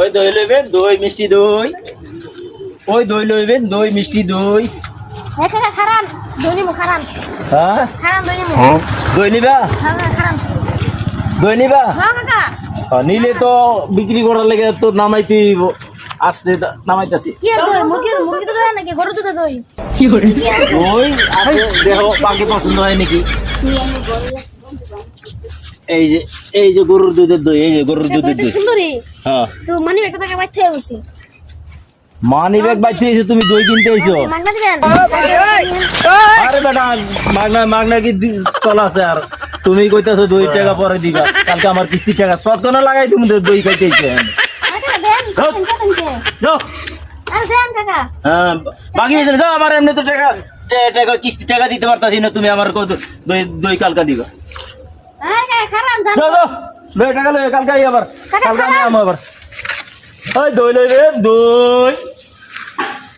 ওই দই লইবেন, দই মিষ্টি দই। ওই দই লইবেন, দই মিষ্টি দই। হ্যাঁ কাকা খারান দই নিমু খারান হ্যাঁ খারান দই নিমু দই নিবা, হ্যাঁ খারান দই নিবা। হ্যাঁ কাকা নিলে তো বিক্রি করার লেগে তো নামাইতে আসতে নামাইতেছি। কি আর দই মুরগি তো দই নাকি গরু দুধ দই ওই আছে দেখো পাখি পছন্দ হয় নাকি। এই যে গরুর দুধের দই, এই যে গরুর দুধের দই। সুন্দরী হ্যাঁ তো মানি ব্যাগ টাকা বাইতে হয়ে বসে মানি ব্যাগ বাইতে এসে তুমি দই কিনতে এসো? মাগনা দিবেন আরে বেটা মাগনা কি চলা আছে? আর তুমি কইতাছো 2 টাকা পরে দিবা, কালকে আমার কিস্তি টাকা চটকনা লাগাই তুমি দই খাইতে এসো। কাকা দেন যাও আর দেন কাকা হ্যাঁ বাকি হয়েছে যাও। আমার এমনি তো টাকা কিস্তি টাকা দিতে পারতাছি না, তুমি আমার কত দই কালকা দিবা। হ্যাঁ কাকা খারান জান যাও যাও দই টাকা লই কালকে আবার, কাকা কালকে খারাপ। আমি আবার ওই দই লইবে দই।